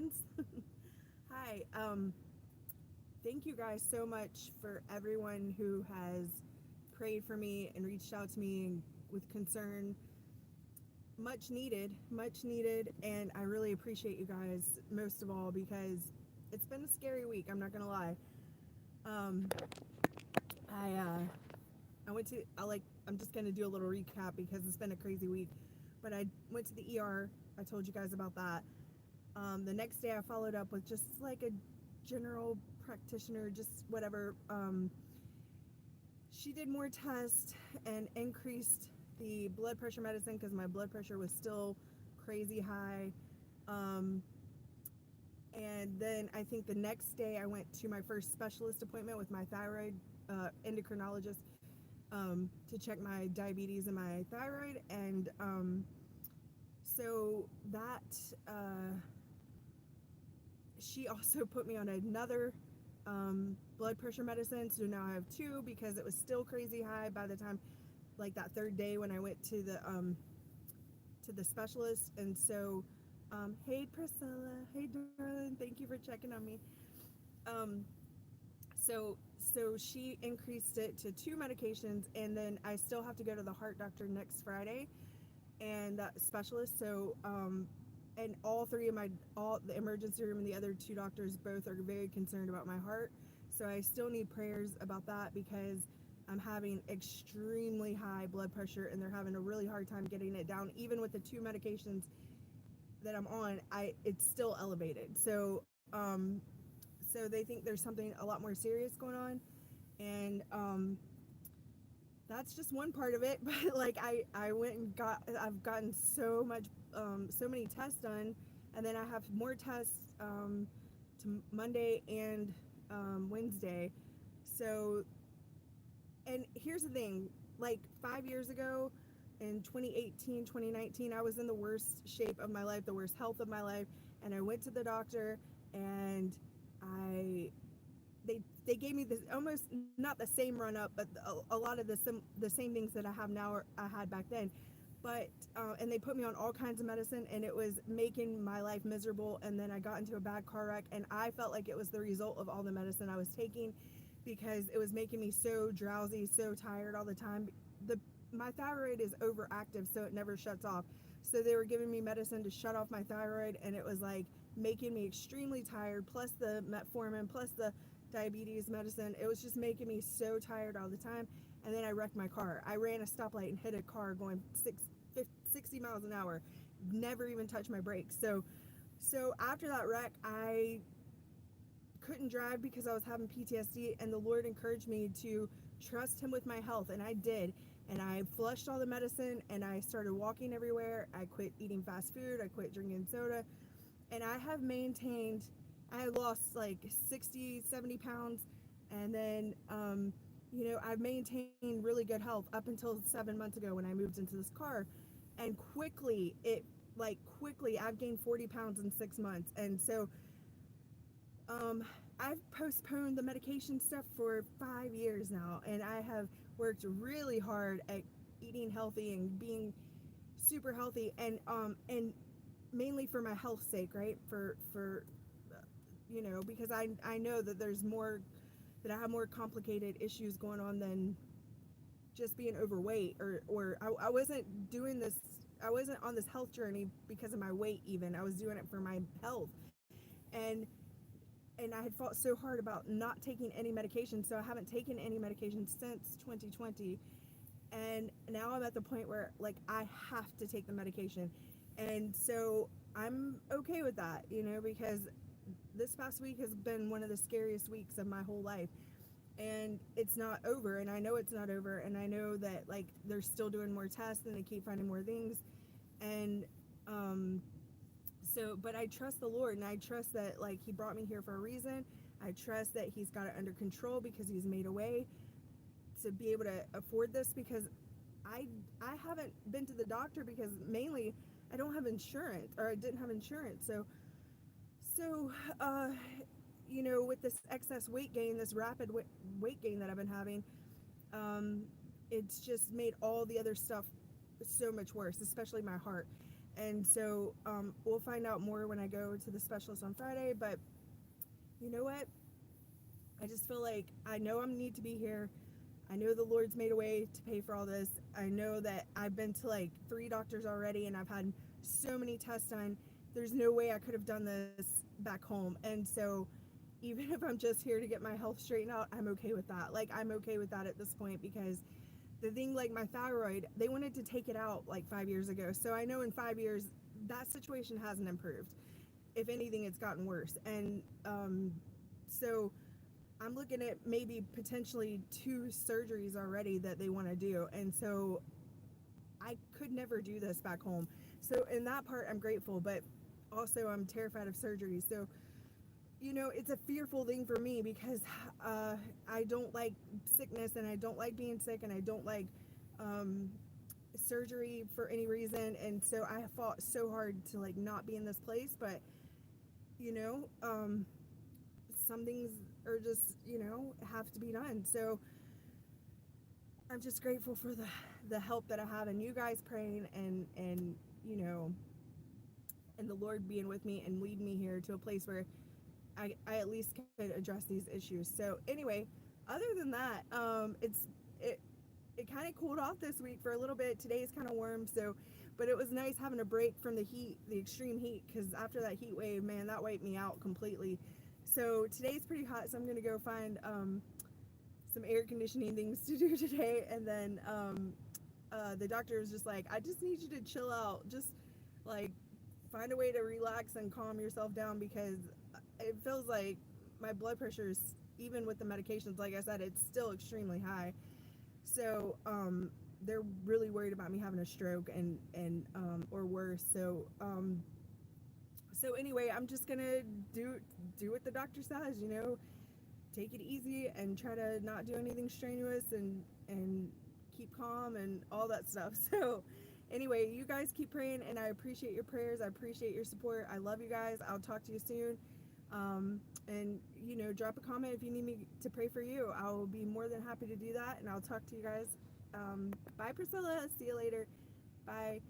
friends. Hi. Thank you guys so much for everyone who has prayed for me and reached out to me with concern. Much needed, and I really appreciate you guys most of all because it's been a scary week. I'm not gonna lie. Um, I I went to I'm just gonna do a little recap because it's been a crazy week. But I went to the ER. I told you guys about that. The next day, I followed up with just like a general practitioner, just whatever. She did more tests and increased the blood pressure medicine because my blood pressure was still crazy high. Um, and then I think the next day I went to my first specialist appointment with my thyroid endocrinologist to check my diabetes and my thyroid. And so that she also put me on another blood pressure medicine. So now I have two because it was still crazy high by the time, like that third day when I went to the specialist. And so, hey Priscilla, hey darling, thank you for checking on me. Um, so she increased it to two medications, and then I still have to go to the heart doctor next Friday and that specialist. So and all three of my all the emergency room and the other two doctors both are very concerned about my heart. So I still need prayers about that because I'm having extremely high blood pressure and they're having a really hard time getting it down. Even with the two medications that I'm on, I it's still elevated. So they think there's something a lot more serious going on, and that's just one part of it. But like I went and I've gotten so many tests done, and then I have more tests to Monday and Wednesday. So, and here's the thing, like 5 years ago in 2018, 2019, I was in the worst shape of my life, the worst health of my life, and I went to the doctor, and I they gave me this almost not the same run up, but a lot of the same things that I have now or I had back then. But and they put me on all kinds of medicine, and it was making my life miserable. And then I got into a bad car wreck, and I felt like it was the result of all the medicine I was taking because it was making me so drowsy, so tired all the time. The My thyroid is overactive, so it never shuts off. So they were giving me medicine to shut off my thyroid, and it was like making me extremely tired. Plus the metformin, plus the diabetes medicine. It was just making me so tired all the time. And then I wrecked my car. I ran a stoplight and hit a car going 60 miles an hour. Never even touched my brakes. So after that wreck, I couldn't drive because I was having PTSD, and the Lord encouraged me to trust Him with my health, and I did. And I flushed all the medicine, and I started walking everywhere. I quit eating fast food. I quit drinking soda, and I have maintained. I lost like 60, 70 pounds, and then I've maintained really good health up until 7 months ago when I moved into this car, and quickly I've gained 40 pounds in 6 months. And so um, I've postponed the medication stuff for 5 years now, and I have worked really hard at eating healthy and being super healthy, and mainly for my health's sake, right? For because I know that there's more, that I have more complicated issues going on than just being overweight, or I wasn't doing this. I wasn't on this health journey because of my weight. Even I was doing it for my health, and and I had fought so hard about not taking any medication, so I haven't taken any medication since 2020. And now I'm at the point where like I have to take the medication. And so I'm okay with that, because this past week has been one of the scariest weeks of my whole life. And it's not over, and I know it's not over, and I know that like they're still doing more tests and they keep finding more things. And um but I trust the Lord, and I trust that like He brought me here for a reason. I trust that He's got it under control because He's made a way to be able to afford this, because I I haven't been to the doctor because mainly I don't have insurance, or I didn't have insurance. So with this excess weight gain, this rapid weight gain that I've been having, um it's just made all the other stuff so much worse, especially my heart. And so we'll find out more when I go to the specialist on Friday. But you know what? I just feel like I know I need to be here. I know the Lord's made a way to pay for all this. I know that I've been to like 3 doctors already and I've had so many tests done. There's no way I could have done this back home. And so even if I'm just here to get my health straightened out, I'm okay with that. Like, I'm okay with that at this point because the thing, like my thyroid, they wanted to take it out like 5 years ago. So I know in 5 years that situation hasn't improved. If anything, it's gotten worse. And so I'm looking at maybe potentially 2 surgeries already that they want to do. And so I could never do this back home. So in that part, I'm grateful, but also I'm terrified of surgery. So, you know, it's a fearful thing for me because I don't like sickness and I don't like being sick and I don't like um, surgery for any reason. And so I have fought so hard to like not be in this place, but you know, some things are just, you know, have to be done. So I'm just grateful for the help that I have and you guys praying and you know, and the Lord being with me and lead me here to a place where I at least could address these issues. So anyway, other than that, it it kind of cooled off this week for a little bit. Today's kind of warm, so but it was nice having a break from the heat, the extreme heat, because after that heat wave, man, that wiped me out completely. So today's pretty hot, so I'm gonna go find some air conditioning things to do today, and then the doctor was just like, I just need you to chill out, just like find a way to relax and calm yourself down because it feels like my blood pressure is, even with the medications, like I said, it's still extremely high. So they're really worried about me having a stroke and or worse. So anyway, I'm just gonna do what the doctor says. You know, take it easy and try to not do anything strenuous and keep calm and all that stuff. So anyway, you guys keep praying and I appreciate your prayers. I appreciate your support. I love you guys. I'll talk to you soon. And you know, drop a comment if you need me to pray for you. I will be more than happy to do that, and I'll talk to you guys. Bye, Priscilla. See you later. Bye.